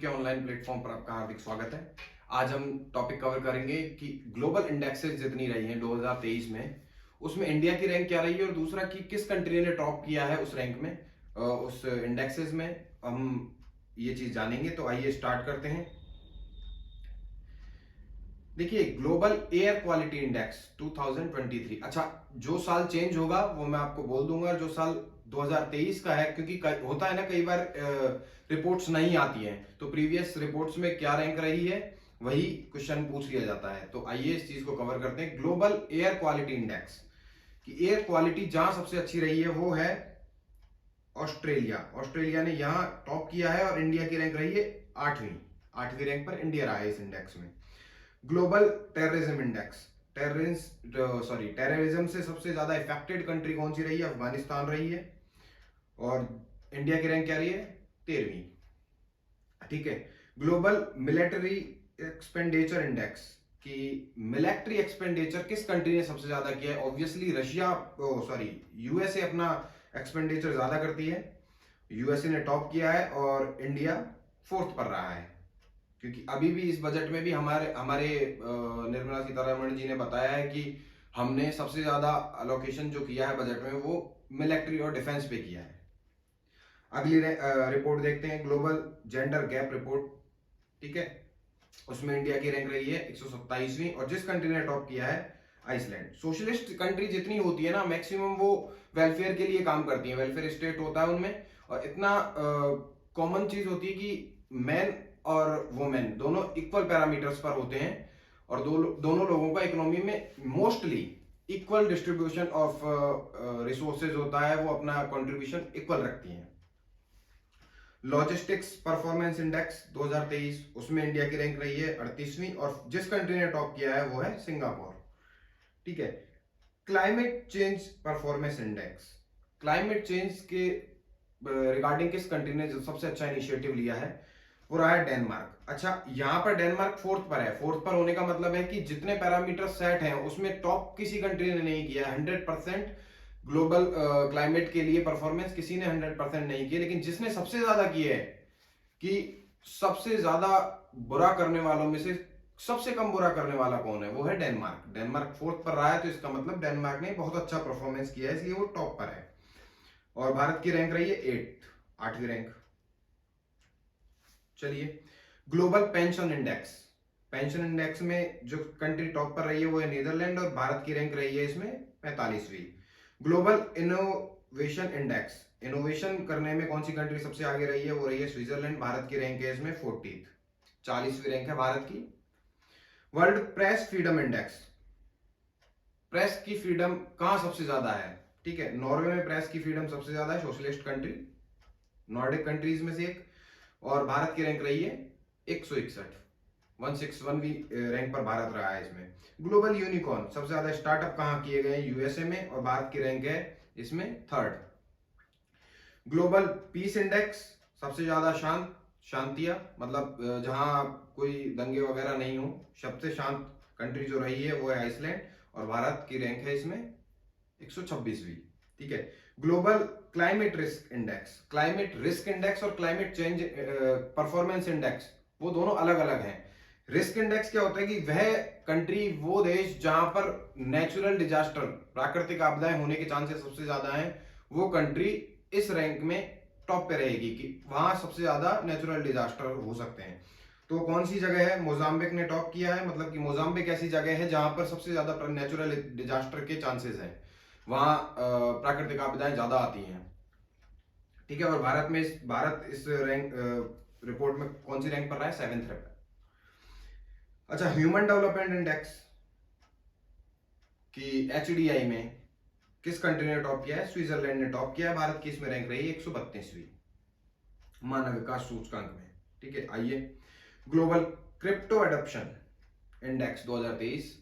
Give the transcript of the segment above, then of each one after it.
के online platform पर आपका हार्दिक स्वागत है। आज हम टॉपिक कवर करेंगे कि ग्लोबल इंडेक्सेस जितनी रही हैं 2023 में, उसमें इंडिया की रैंक क्या रही है और दूसरा कि किस कंट्री ने टॉप किया है उस रैंक में, उस इंडेक्सेस में हम ये चीज जानेंगे। तो आइए स्टार्ट करते हैं। देखिए, ग्लोबल एयर क्वालिटी इंडेक्स 2023। अच्छा, जो साल चेंज होगा वो मैं आपको बोल दूंगा। जो साल 2023 का है, क्योंकि होता है ना, कई बार रिपोर्ट्स नहीं आती हैं, तो प्रीवियस रिपोर्ट्स में क्या रैंक रही है वही क्वेश्चन पूछ लिया जाता है। तो आइए इस चीज को कवर करते हैं। ग्लोबल एयर क्वालिटी इंडेक्स की एयर क्वालिटी जहां सबसे अच्छी रही है वो है ऑस्ट्रेलिया। ऑस्ट्रेलिया ने यहाँ टॉप किया है और इंडिया की रैंक रही है आठवीं। आठवीं रैंक पर इंडिया रहा है इस इंडेक्स में। ग्लोबल टेररिज्म इंडेक्स, टेररिज्म से सबसे ज्यादा इफेक्टेड कंट्री कौन सी रही है? अफगानिस्तान रही है। और इंडिया की रैंक क्या रही है? 13वीं। ठीक है। ग्लोबल मिलिट्री एक्सपेंडिचर इंडेक्स की मिलिट्री एक्सपेंडिचर किस कंट्री ने सबसे ज्यादा किया है? ऑब्वियसली यूएसए अपना एक्सपेंडिचर ज्यादा करती है। यूएसए ने टॉप किया है और इंडिया फोर्थ पर रहा है। क्योंकि अभी भी इस बजट में भी हमारे हमारे निर्मला सीतारमण जी ने बताया है कि हमने सबसे ज्यादा अलोकेशन जो किया है बजट में वो मिलिट्री और डिफेंस पे किया है। अगली रिपोर्ट देखते हैं, ग्लोबल जेंडर गैप रिपोर्ट। ठीक है, उसमें इंडिया की रैंक रही है 127वीं और जिस कंट्री ने टॉप किया है आइसलैंड। सोशलिस्ट कंट्री जितनी होती है ना, मैक्सिमम वो वेलफेयर के लिए काम करती है, वेलफेयर स्टेट होता है उनमें, और इतना कॉमन चीज होती है कि मैन और वुमेन दोनों इक्वल पैरामीटर्स पर होते हैं और दोनों लोगों का इकोनॉमी में mostly equal distribution of resources होता है, वो अपना कंट्रीब्यूशन इक्वल रखती हैं। लॉजिस्टिक्स परफॉर्मेंस इंडेक्स 2023, उसमें इंडिया की रैंक रही है 38वीं और जिस कंट्री ने टॉप किया है वो है सिंगापुर। ठीक है। Climate change performance index, climate change के रिगार्डिंग किस कंट्री ने सबसे अच्छा इनिशिएटिव लिया है? वो रहा है डेनमार्क। अच्छा, यहाँ पर डेनमार्क फोर्थ पर है। फोर्थ पर होने का मतलब है कि जितने पैरामीटर सेट हैं उसमें टॉप किसी कंट्री ने नहीं किया। 100% ग्लोबल क्लाइमेट के लिए परफॉर्मेंस किसी ने 100% नहीं की, लेकिन जिसने सबसे ज्यादा की है कि सबसे ज्यादा बुरा करने वालों में से सबसे कम बुरा करने वाला कौन है, वो है डेनमार्क। डेनमार्क फोर्थ पर रहा है, तो इसका मतलब डेनमार्क ने बहुत अच्छा परफॉर्मेंस किया है, इसलिए वो टॉप पर है। और भारत की रैंक रही है 8वीं रैंक। चलिए, global pension index. Pension index में जो कंट्री टॉप पर रही है वो है नीदरलैंड और भारत की रैंक रही है इसमें 45वीं। ग्लोबल इनोवेशन इंडेक्स, इनोवेशन करने में कौन सी कंट्री सबसे आगे रही है? वो रही है स्विट्जरलैंड। भारत की रैंक है इसमें 40th, 40वीं रैंक है भारत की। World press freedom index, press की फ्रीडम कहां सबसे ज्यादा है? ठीक है, नॉर्वे में प्रेस की फ्रीडम सबसे ज्यादा है, सोशलिस्ट कंट्री, नॉर्डिक कंट्रीज में से एक। और भारत की रैंक रही है 161, 161वीं रैंक पर भारत रहा है इसमें। ग्लोबल यूनिकॉर्न, सबसे ज्यादा स्टार्टअप कहां किए गए हैं? यूएसए में, और भारत की रैंक है इसमें 3rd। ग्लोबल पीस इंडेक्स, सबसे ज्यादा शांतियां, मतलब जहां कोई दंगे वगैरह नहीं हो, सबसे शांत कंट्री जो रही है वो है आइसलैंड और भारत की रैंक है इसमें 126वीं। ठीक है। Global climate risk index, climate risk index और क्लाइमेट चेंज परफॉर्मेंस इंडेक्स वो दोनों अलग अलग हैं। रिस्क इंडेक्स क्या होता है कि वह कंट्री, वो देश जहां पर नेचुरल डिजास्टर, प्राकृतिक आपदाएं होने के चांसेस सबसे ज्यादा हैं, वो कंट्री इस रैंक में टॉप पे रहेगी कि वहां सबसे ज्यादा नेचुरल डिजास्टर हो सकते हैं। तो कौन सी जगह है? मोजाम्बिक ने टॉप किया है, मतलब कि मोजाम्बिक ऐसी जगह है जहां पर सबसे ज्यादा नेचुरल डिजास्टर के चांसेस हैं, वहां प्राकृतिक आपदाएं ज्यादा आती हैं। ठीक है। और भारत इस रैंक रिपोर्ट में कौन सी रैंक पर रहा है? 7th rank. अच्छा, ह्यूमन डेवलपमेंट इंडेक्स की एचडीआई में किस कंट्री ने टॉप किया है? स्विट्जरलैंड ने टॉप किया है। भारत की इसमें रैंक रही है 132वीं मानव विकास सूचकांक में। ठीक है। आइए, global crypto adoption index 2023।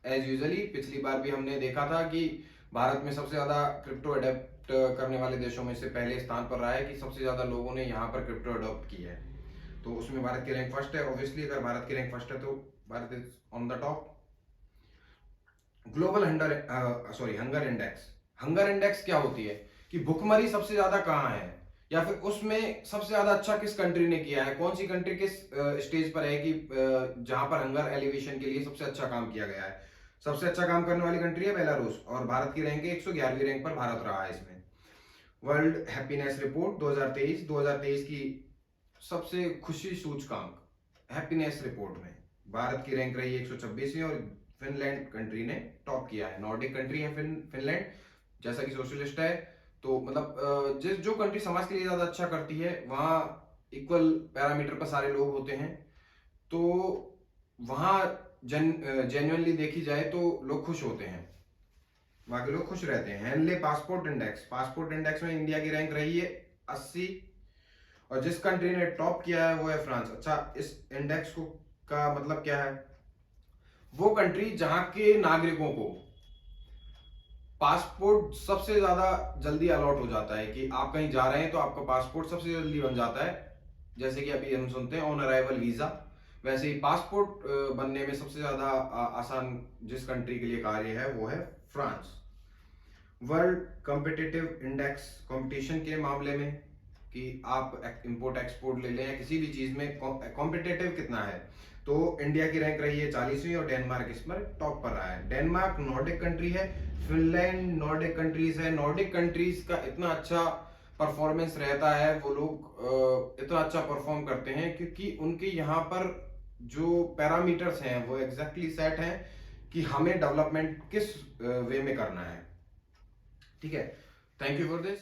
As usually पिछली बार भी हमने देखा था कि भारत में सबसे ज्यादा क्रिप्टो एडॉप्ट करने वाले देशों में से पहले स्थान पर रहा है कि सबसे ज्यादा लोगों ने यहाँ पर क्रिप्टो अडॉप्ट किया है, तो उसमें भारत की रैंक फर्स्ट है। ऑब्वियसली अगर भारत की रैंक फर्स्ट है तो Bharat is on the top. Global hunger index, hunger index क्या होती है कि भुखमरी सबसे ज्यादा कहाँ है? या फिर उसमें सबसे ज्यादा अच्छा किस कंट्री ने किया है, कौन सी कंट्री किस स्टेज पर है कि जहां पर हंगर एलिवेशन के लिए सबसे अच्छा काम किया गया है। सबसे अच्छा काम करने वाली कंट्री है बेलारूस, और भारत की रैंक 111वीं रैंक पर भारत रहा है इसमें। वर्ल्ड हैप्पीनेस रिपोर्ट 2023 की सबसे खुशी सूचकांक हैप्पीनेस रिपोर्ट में भारत की रैंक रही 126वीं, और फिनलैंड कंट्री ने टॉप किया है। नॉर्डिक कंट्री है फिनलैंड, जैसा कि सोशलिस्ट है, तो मतलब जिस जो कंट्री समाज के लिए ज्यादा अच्छा करती है वहां इक्वल पैरामीटर पर सारे लोग होते हैं, तो वहां जेन्युइनली देखी जाए तो लोग खुश होते हैं, वहां के लोग खुश रहते हैं। हेनले पासपोर्ट इंडेक्स में इंडिया की रैंक रही है 80, और जिस कंट्री ने टॉप किया है वो है फ्रांस। अच्छा, इस इंडेक्स को का मतलब क्या है? वो कंट्री जहां के नागरिकों को पासपोर्ट सबसे ज्यादा जल्दी अलॉट हो जाता है, कि आप कहीं जा रहे हैं तो आपका पासपोर्ट सबसे जल्दी बन जाता है। जैसे कि अभी हम सुनते हैं ऑन अराइवल वीजा, वैसे ही पासपोर्ट बनने में सबसे ज्यादा आसान जिस कंट्री के लिए कार्य है वो है France. World competitive index, competition के मामले में, कि आप इंपोर्ट एक्सपोर्ट ले लें या किसी भी चीज में कॉम्पिटिटिव कितना है, तो इंडिया की रैंक रही है 40वीं, और डेनमार्क इसमें टॉप पर रहा है। डेनमार्क नॉर्डिक कंट्री है, फिनलैंड नॉर्डिक कंट्रीज है। नॉर्डिक कंट्रीज का इतना अच्छा परफॉर्मेंस रहता है, वो लोग इतना अच्छा परफॉर्म करते हैं क्योंकि उनके यहाँ पर जो पैरामीटर्स हैं वो एग्जैक्टली सेट हैं कि हमें डेवलपमेंट किस वे में करना है। ठीक है, थैंक यू फॉर दिस।